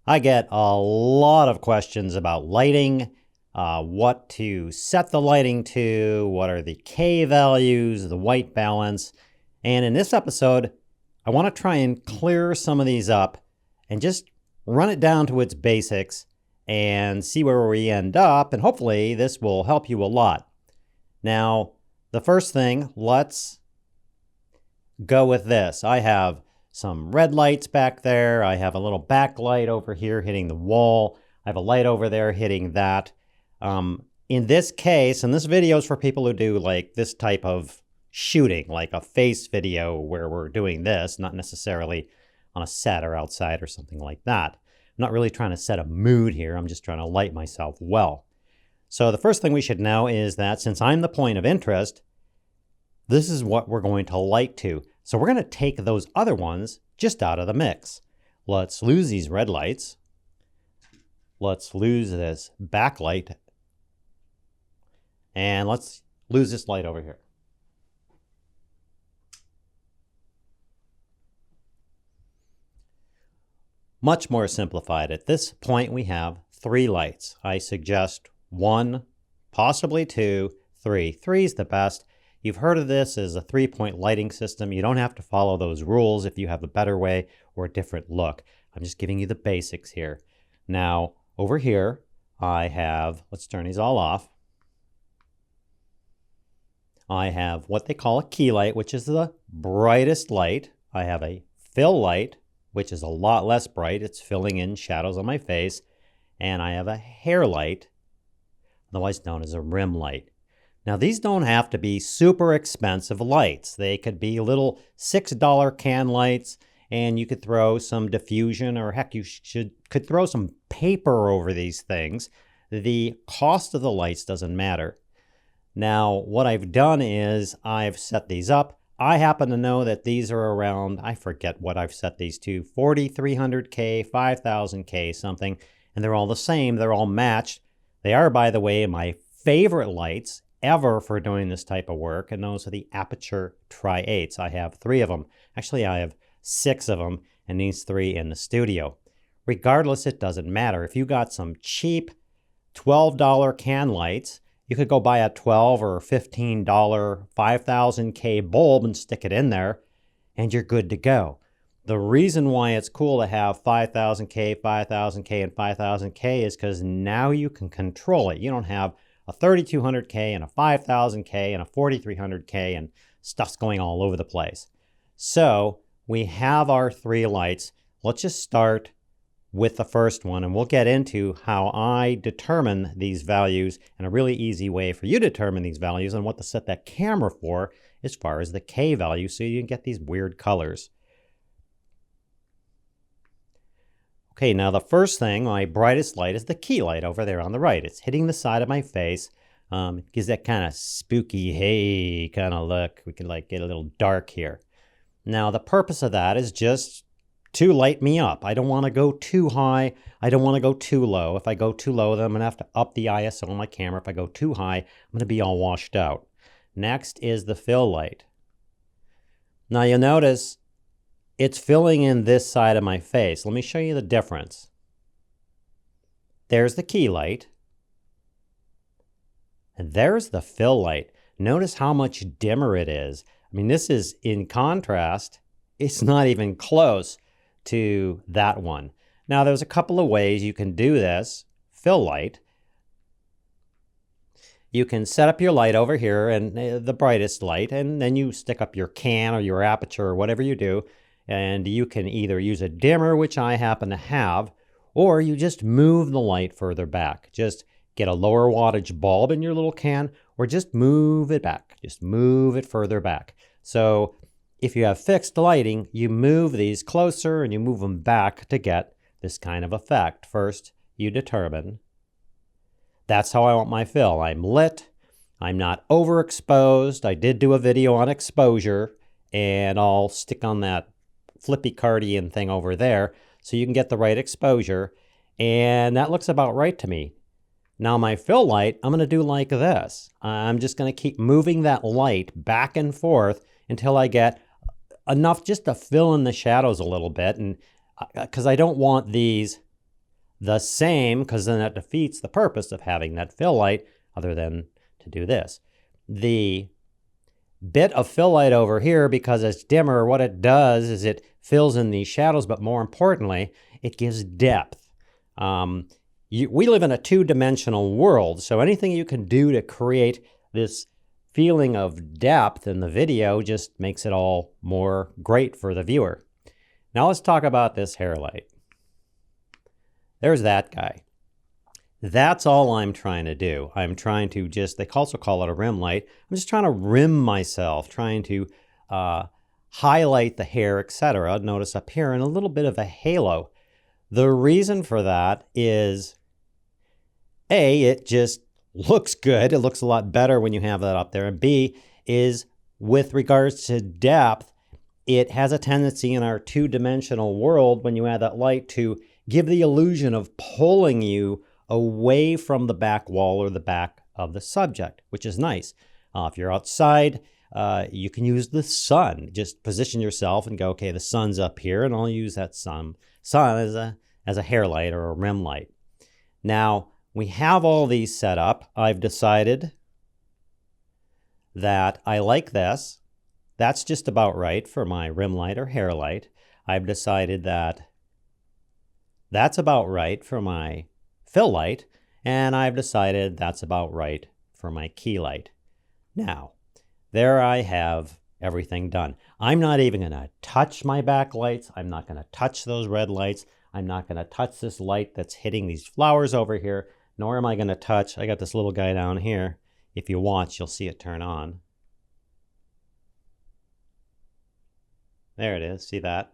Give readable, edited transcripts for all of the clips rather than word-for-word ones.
I get a lot of questions about lighting, what to set the lighting to, what are the K values, the white balance. And in this episode, I want to try and clear some of these up and just run it down to its basics and see where we end up. And hopefully this will help you a lot. Now, the first thing, let's go with this. I have some red lights back there. I have a little backlight over here hitting the wall. I have a light over there hitting that. In this case, and this video is for people who do like this type of shooting, like a face video where we're doing this, not necessarily on a set or outside or something like that. I'm not really trying to set a mood here. I'm just trying to light myself well. So the first thing we should know is that since I'm the point of interest, this is what we're going to light to. So we're going to take those other ones just out of the mix. Let's lose these red lights. Let's lose this backlight. And let's lose this light over here. Much more simplified. At this point, we have 3 lights. I suggest 1, possibly 2, 3. 3 is the best. You've heard of this as a 3-point lighting system. You don't have to follow those rules if you have a better way or a different look. I'm just giving you the basics here. Now, over here, I have, let's turn these all off. I have what they call a key light, which is the brightest light. I have a fill light, which is a lot less bright. It's filling in shadows on my face. And I have a hair light, otherwise known as a rim light. Now, these don't have to be super expensive lights. They could be little $6 can lights, and you could throw some diffusion, or heck, you could throw some paper over these things. The cost of the lights doesn't matter. Now, what I've done is I've set these up. I happen to know that these are around, I forget what I've set these to, 4,300K, 5,000K, something, and they're all the same. They're all matched. They are, by the way, my favorite lights ever for doing this type of work, and those are the Aperture Tri-8s. I have 3 of them. Actually, I have 6 of them, and these 3 in the studio. Regardless, it doesn't matter. If you got some cheap $12 can lights, you could go buy a $12 or $15 5,000K bulb and stick it in there, and you're good to go. The reason why it's cool to have 5,000K, 5,000K, and 5,000K is because now you can control it. You don't have a 3,200K and a 5,000K and a 4,300K and stuff's going all over the place. So we have our 3 lights. Let's just start with the first one, and we'll get into how I determine these values and a really easy way for you to determine these values and what to set that camera for as far as the K value so you can get these weird colors. Okay, now the first thing, my brightest light, is the key light over there on the right. It's hitting the side of my face. It gives that kind of spooky, hey, kind of look. We can like get a little dark here. Now the purpose of that is just to light me up. I don't want to go too high. I don't want to go too low. If I go too low, then I'm going to have to up the ISO on my camera. If I go too high, I'm going to be all washed out. Next is the fill light. Now you'll notice it's filling in this side of my face. Let me show you the difference. There's the key light. And there's the fill light. Notice how much dimmer it is. I mean, this is in contrast. It's not even close to that one. Now, there's a couple of ways you can do this. Fill light. You can set up your light over here, and the brightest light, and then you stick up your can or your aperture or whatever you do. And you can either use a dimmer, which I happen to have, or you just move the light further back. Just get a lower wattage bulb in your little can, or just move it back. Just move it further back. So if you have fixed lighting, you move these closer and you move them back to get this kind of effect. First, you determine. That's how I want my fill. I'm lit. I'm not overexposed. I did do a video on exposure, and I'll stick on that flippy cardian thing over there so you can get the right exposure, and that looks about right to me. Now my fill light, I'm going to do like this. I'm just going to keep moving that light back and forth until I get enough just to fill in the shadows a little bit, and because I don't want these the same, because then that defeats the purpose of having that fill light other than to do this. The bit of fill light over here, because it's dimmer, what it does is it fills in these shadows, but more importantly, it gives depth. We live in a two-dimensional world, so anything you can do to create this feeling of depth in the video just makes it all more great for the viewer. Now let's talk about this hair light. There's that guy. That's all I'm trying to do. I'm trying to just, they also call it a rim light. I'm just trying to rim myself, trying to highlight the hair, etc. Notice up here, and a little bit of a halo. The reason for that is, A, it just looks good. It looks a lot better when you have that up there. And B, is with regards to depth, it has a tendency in our two-dimensional world, when you add that light, to give the illusion of pulling you away from the back wall or the back of the subject, which is nice. If you're outside, you can use the sun. Just position yourself and go, okay, the sun's up here, and I'll use that sun as a hair light or a rim light. Now, we have all these set up. I've decided that I like this. That's just about right for my rim light or hair light. I've decided that that's about right for my fill light, and I've decided that's about right for my key light. Now, there I have everything done. I'm not even going to touch my backlights. I'm not going to touch those red lights. I'm not going to touch this light that's hitting these flowers over here, nor am I going to touch, I got this little guy down here. If you watch, you'll see it turn on. There it is, see that?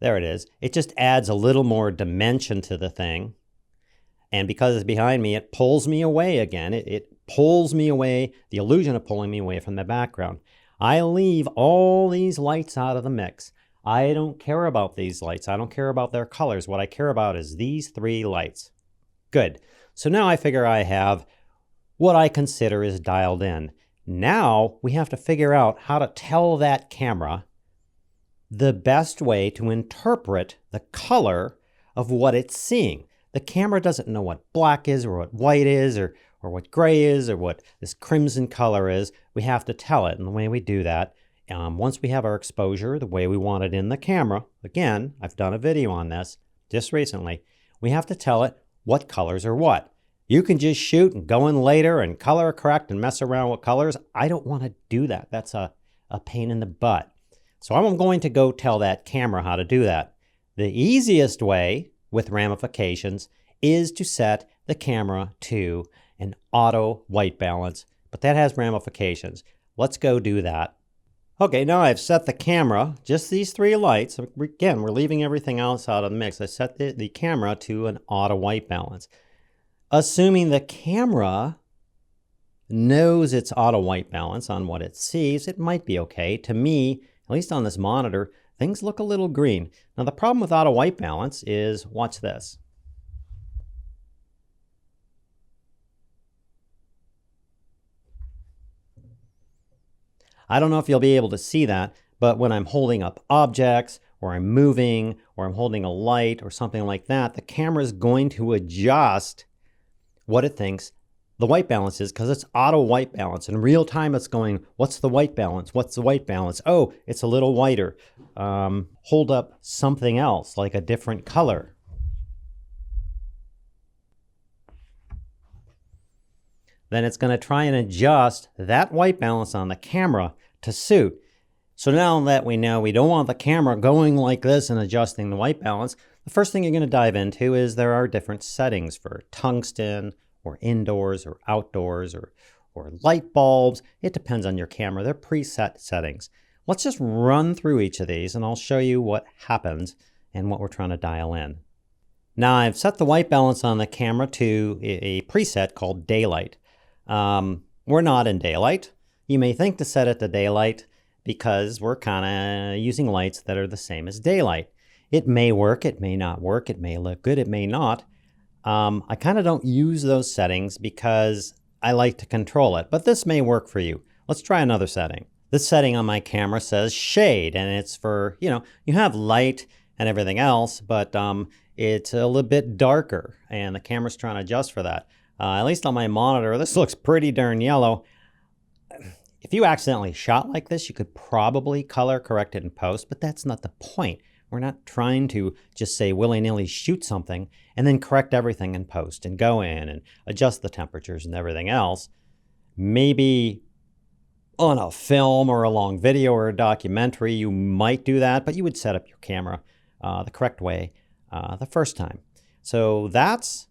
There it is. It just adds a little more dimension to the thing. And because it's behind me, it pulls me away again. It pulls me away, the illusion of pulling me away from the background. I leave all these lights out of the mix. I don't care about these lights. I don't care about their colors. What I care about is these three lights. Good. So now I figure I have what I consider is dialed in. Now we have to figure out how to tell that camera the best way to interpret the color of what it's seeing. The camera doesn't know what black is or what white is or what gray is or what this crimson color is. We have to tell it. And the way we do that, once we have our exposure the way we want it in the camera, again, I've done a video on this just recently, we have to tell it what colors are what. You can just shoot and go in later and color correct and mess around with colors. I don't want to do that. That's a pain in the butt. So I'm going to go tell that camera how to do that. The easiest way with ramifications is to set the camera to an auto white balance, but that has ramifications. Let's go do that. Okay, now I've set the camera, just these three lights. Again, we're leaving everything else out of the mix. I set the camera to an auto white balance. Assuming the camera knows its auto white balance on what it sees, it might be okay. To me, at least on this monitor, things look a little green. Now the problem with auto white balance is, watch this. I don't know if you'll be able to see that, but when I'm holding up objects, or I'm moving, or I'm holding a light, or something like that, the camera is going to adjust what it thinks the white balance is, because it's auto white balance. In real time, it's going, what's the white balance? What's the white balance? Oh, it's a little whiter. Hold up something else, like a different color. Then it's going to try and adjust that white balance on the camera to suit. So now that we know we don't want the camera going like this and adjusting the white balance, the first thing you're going to dive into is there are different settings for tungsten, or indoors, or outdoors, or light bulbs. It depends on your camera. They're preset settings. Let's just run through each of these, and I'll show you what happens and what we're trying to dial in. Now I've set the white balance on the camera to a preset called daylight. We're not in daylight. You may think to set it to daylight because we're kind of using lights that are the same as daylight. It may work, it may not work, it may look good, it may not. I kind of don't use those settings because I like to control it, but this may work for you. Let's try another setting. This setting on my camera says shade, and it's for, you have light and everything else, but it's a little bit darker, and the camera's trying to adjust for that. At least on my monitor, this looks pretty darn yellow. If you accidentally shot like this, you could probably color correct it in post, but that's not the point. We're not trying to just say willy-nilly shoot something and then correct everything in post and go in and adjust the temperatures and everything else. Maybe on a film or a long video or a documentary, you might do that, but you would set up your camera the correct way the first time. So that's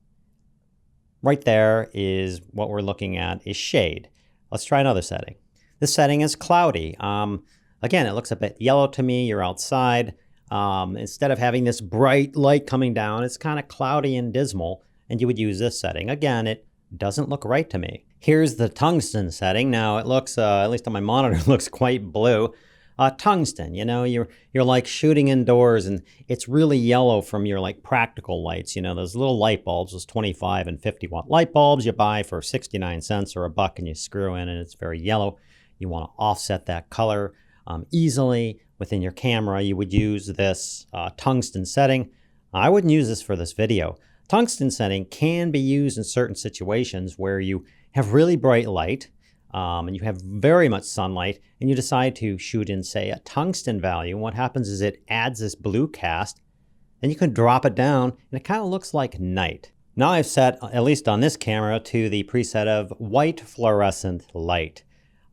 right there is what we're looking at is shade. Let's try another setting. This setting is cloudy. Again, it looks a bit yellow to me. You're outside. Instead of having this bright light coming down, it's kind of cloudy and dismal, and you would use this setting. Again, it doesn't look right to me. Here's the tungsten setting. Now it looks, at least on my monitor, it looks quite blue. Tungsten, you're like shooting indoors, and it's really yellow from your like practical lights. Those little light bulbs, those 25 and 50 watt light bulbs you buy for 69 cents or $1 and you screw in, and it's very yellow. You want to offset that color easily within your camera. You would use this tungsten setting. I wouldn't use this for this video. Tungsten setting can be used in certain situations where you have really bright light and you have very much sunlight, and you decide to shoot in, say, a tungsten value. And what happens is it adds this blue cast, and you can drop it down, and it kind of looks like night. Now I've set, at least on this camera, to the preset of white fluorescent light.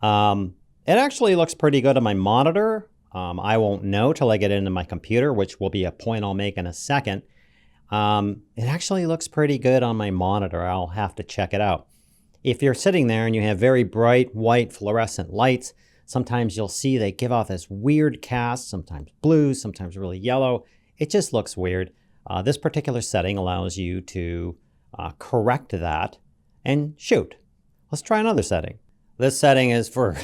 It actually looks pretty good on my monitor. I won't know till I get into my computer, which will be a point I'll make in a second. It actually looks pretty good on my monitor. I'll have to check it out. If you're sitting there and you have very bright white fluorescent lights, sometimes you'll see they give off this weird cast, sometimes blue, sometimes really yellow. It just looks weird. This particular setting allows you to correct that and shoot. Let's try another setting. This setting is for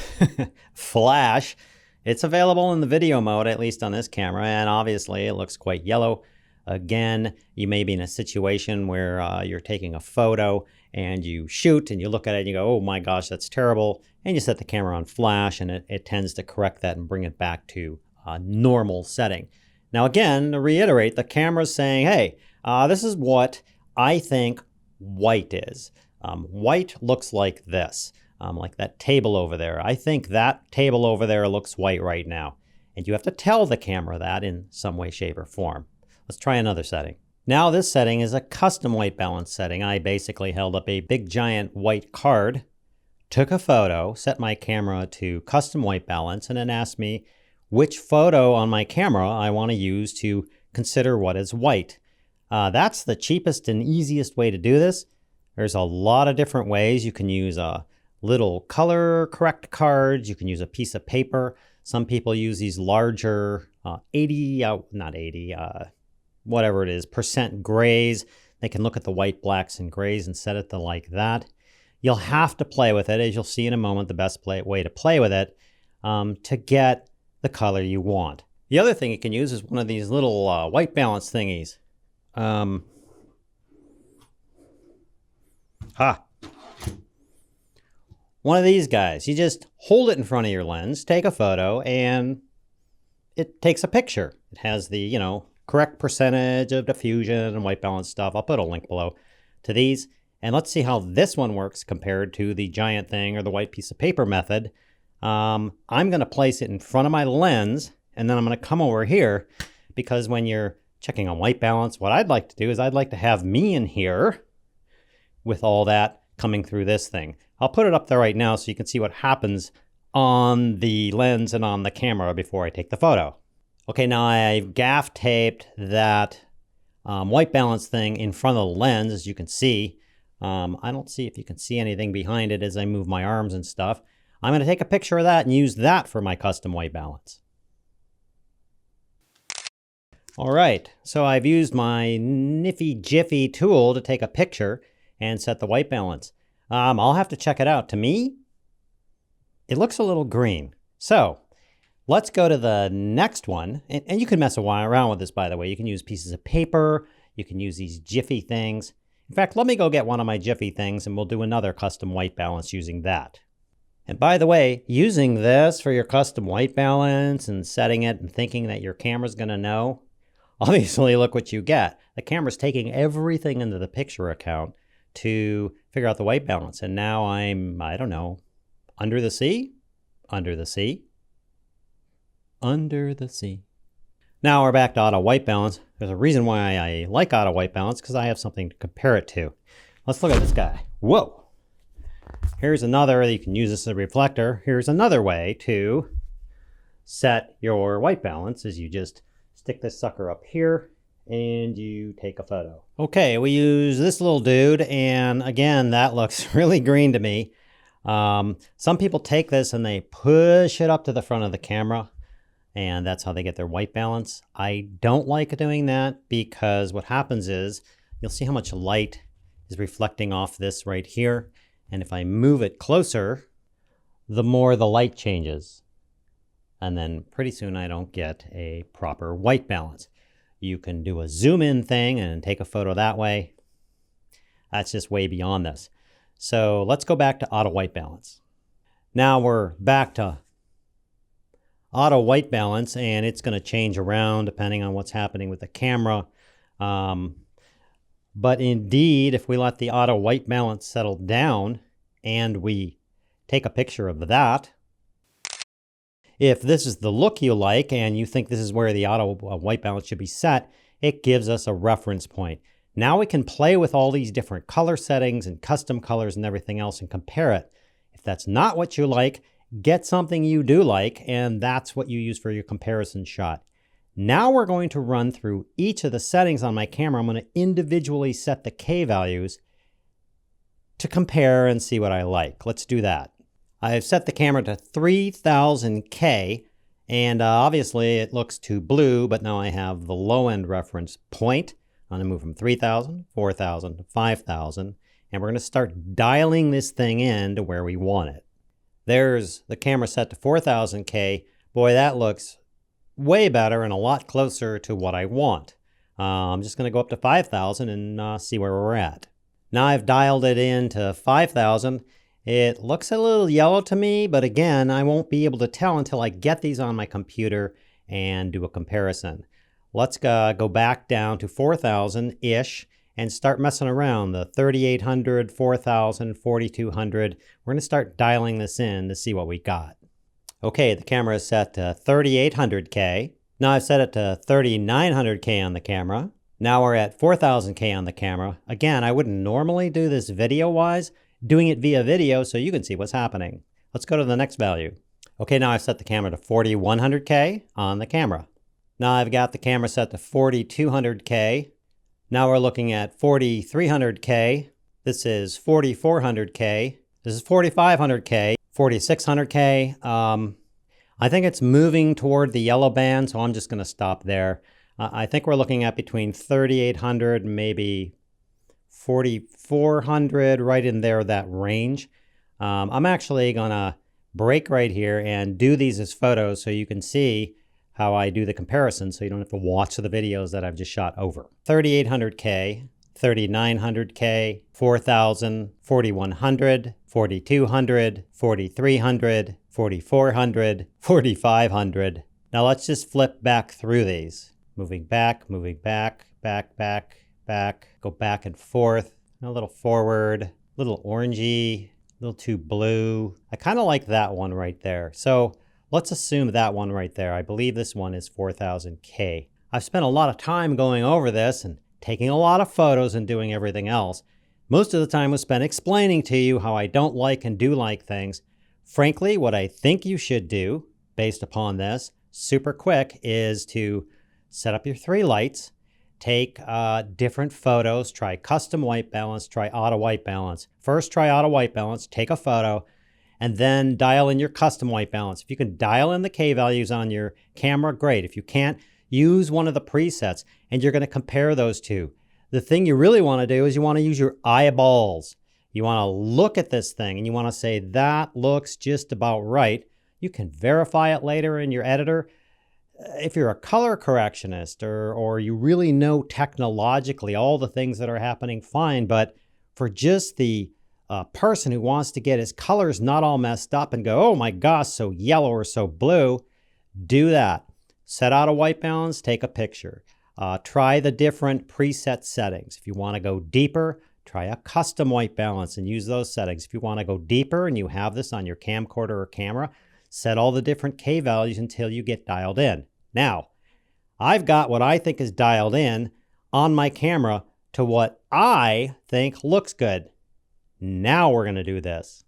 flash. It's available in the video mode, at least on this camera, and obviously it looks quite yellow. Again, you may be in a situation where you're taking a photo and you shoot and you look at it and you go, oh my gosh, that's terrible. And you set the camera on flash, and it tends to correct that and bring it back to a normal setting. Now again, to reiterate, the camera's saying, hey, this is what I think white is. White looks like this. Like that table over there. I think that table over there looks white right now. And you have to tell the camera that in some way, shape, or form. Let's try another setting. Now this setting is a custom white balance setting. I basically held up a big giant white card, took a photo, set my camera to custom white balance, and then asked me which photo on my camera I want to use to consider what is white. That's the cheapest and easiest way to do this. There's a lot of different ways. You can use little color correct cards. You can use a piece of paper. Some people use these larger whatever it is, percent grays. They can look at the white, blacks, and grays and set it to like that. You'll have to play with it, as you'll see in a moment, the best way to play with it to get the color you want. The other thing you can use is one of these little white balance thingies. One of these guys. You just hold it in front of your lens, take a photo, and it takes a picture. It has the, correct percentage of diffusion and white balance stuff. I'll put a link below to these. And let's see how this one works compared to the giant thing or the white piece of paper method. I'm going to place it in front of my lens, and then I'm going to come over here, because when you're checking on white balance, what I'd like to do is I'd like to have me in here with all that coming through this thing. I'll put it up there right now so you can see what happens on the lens and on the camera before I take the photo. Okay, now I've gaff taped that white balance thing in front of the lens, as you can see. I don't see if you can see anything behind it as I move my arms and stuff. I'm going to take a picture of that and use that for my custom white balance. All right, so I've used my nifty jiffy tool to take a picture and set the white balance. I'll have to check it out. To me, it looks a little green. So let's go to the next one. And you can mess around with this, by the way. You can use pieces of paper. You can use these jiffy things. In fact, let me go get one of my jiffy things and we'll do another custom white balance using that. And by the way, using this for your custom white balance and setting it and thinking that your camera's going to know, obviously look what you get. The camera's taking everything into the picture account to figure out the white balance. And now I'm, I don't know, under the sea, under the sea, under the sea. Now we're back to auto white balance. There's a reason why I like auto white balance, because I have something to compare it to. Let's look at this guy. Whoa. Here's another, you can use this as a reflector. Here's another way to set your white balance is you just stick this sucker up here and you take a photo. Okay, we use this little dude, and again, that looks really green to me. Some people take this and they push it up to the front of the camera, and that's how they get their white balance. I don't like doing that because what happens is you'll see how much light is reflecting off this right here. And if I move it closer, the more the light changes. And then pretty soon I don't get a proper white balance. You can do a zoom in thing and take a photo that way. That's just way beyond this. So let's go back to auto white balance. Now we're back to auto white balance, and it's going to change around depending on what's happening with the camera. But indeed, if we let the auto white balance settle down and we take a picture of that, if this is the look you like and you think this is where the auto white balance should be set, it gives us a reference point. Now we can play with all these different color settings and custom colors and everything else and compare it. If that's not what you like, get something you do like, and that's what you use for your comparison shot. Now we're going to run through each of the settings on my camera. I'm going to individually set the K values to compare and see what I like. Let's do that. I've set the camera to 3000 K, and obviously it looks too blue, but now I have the low end reference point. I'm going to move from 3000, 4000 to 5000, and we're going to start dialing this thing in to where we want it. There's the camera set to 4000 K. Boy, that looks way better and a lot closer to what I want. I'm just going to go up to 5,000 and see where we're at. Now I've dialed it in to 5,000. It looks a little yellow to me, but again, I won't be able to tell until I get these on my computer and do a comparison. Let's go back down to 4,000-ish and start messing around. The 3,800, 4,000, 4,200. We're going to start dialing this in to see what we got. Okay, the camera is set to 3,800K. Now I've set it to 3,900K on the camera. Now we're at 4,000K on the camera. Again, I wouldn't normally do this video-wise, doing it via video so you can see what's happening. Let's go to the next value. Okay, now I've set the camera to 4,100K on the camera. Now I've got the camera set to 4,200K. Now we're looking at 4,300K. This is 4,400K. This is 4,500K. 4,600K. I think it's moving toward the yellow band, so I'm just going to stop there. I think we're looking at between 3,800 and maybe 4,400, right in there, that range. I'm actually going to break right here and do these as photos so you can see how I do the comparison so you don't have to watch the videos that I've just shot over. 3,800K, 3,900K, 4,000, 4,100, 4,200, 4,300, 4,400, 4,500. Now let's just flip back through these. Moving back, back, back, go back and forth, a little forward, a little orangey, a little too blue. I kind of like that one right there. So let's assume that one right there. I believe this one is 4,000K. I've spent a lot of time going over this and taking a lot of photos and doing everything else. Most of the time was spent explaining to you how I don't like and do like things. Frankly, what I think you should do, based upon this, super quick, is to set up your 3 lights, take different photos, try custom white balance, try auto white balance. First, try auto white balance, take a photo, and then dial in your custom white balance. If you can dial in the K values on your camera, great. If you can't, use one of the presets, and you're going to compare those two. The thing you really want to do is you want to use your eyeballs. You want to look at this thing, and you want to say, that looks just about right. You can verify it later in your editor. If you're a color correctionist or you really know technologically all the things that are happening, fine. But for just the a person who wants to get his colors not all messed up and go, oh my gosh, so yellow or so blue, do that. Set out a white balance, take a picture. Try the different preset settings. If you want to go deeper, try a custom white balance and use those settings. If you want to go deeper and you have this on your camcorder or camera, set all the different K values until you get dialed in. Now, I've got what I think is dialed in on my camera to what I think looks good. Now we're going to do this.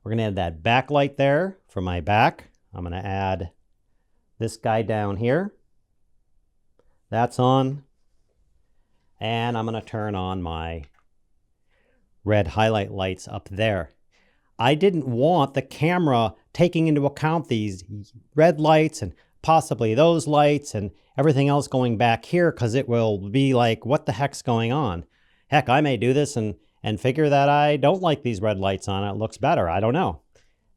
We're going to add that backlight there for my back. I'm going to add this guy down here. That's on. And I'm going to turn on my red highlight lights up there. I didn't want the camera taking into account these red lights and possibly those lights and everything else going back here, because it will be like, what the heck's going on? Heck, I may do this and figure that I don't like these red lights on. It looks better. I don't know.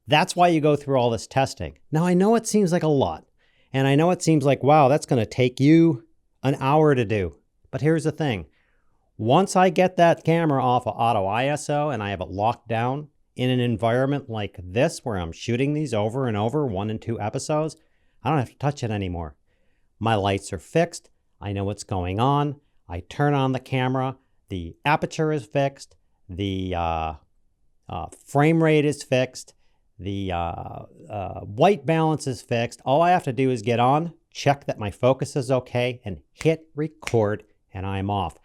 That's why you go through all this testing. Now, I know it seems like a lot. And I know it seems like, wow, that's going to take you an hour to do. But here's the thing. Once I get that camera off of auto ISO and I have it locked down in an environment like this, where I'm shooting these over and over, 1 and 2 episodes, I don't have to touch it anymore. My lights are fixed. I know what's going on. I turn on the camera. The aperture is fixed. The frame rate is fixed. The white balance is fixed. All I have to do is get on, check that my focus is okay, and hit record, and I'm off.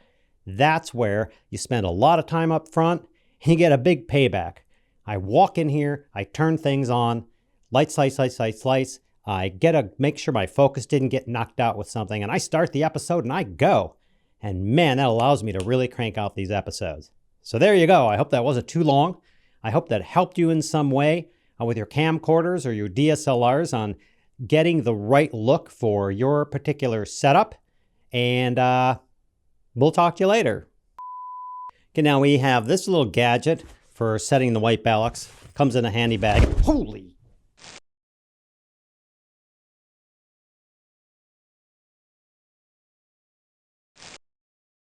That's where you spend a lot of time up front and you get a big payback. I walk in here, I turn things on, lights, lights, lights, lights, lights. I make sure my focus didn't get knocked out with something, and I start the episode and I go. And man, that allows me to really crank out these episodes. So there you go. I hope that wasn't too long. I hope that helped you in some way with your camcorders or your DSLRs on getting the right look for your particular setup. And we'll talk to you later. Okay, now we have this little gadget for setting the white balance. Comes in a handy bag. Holy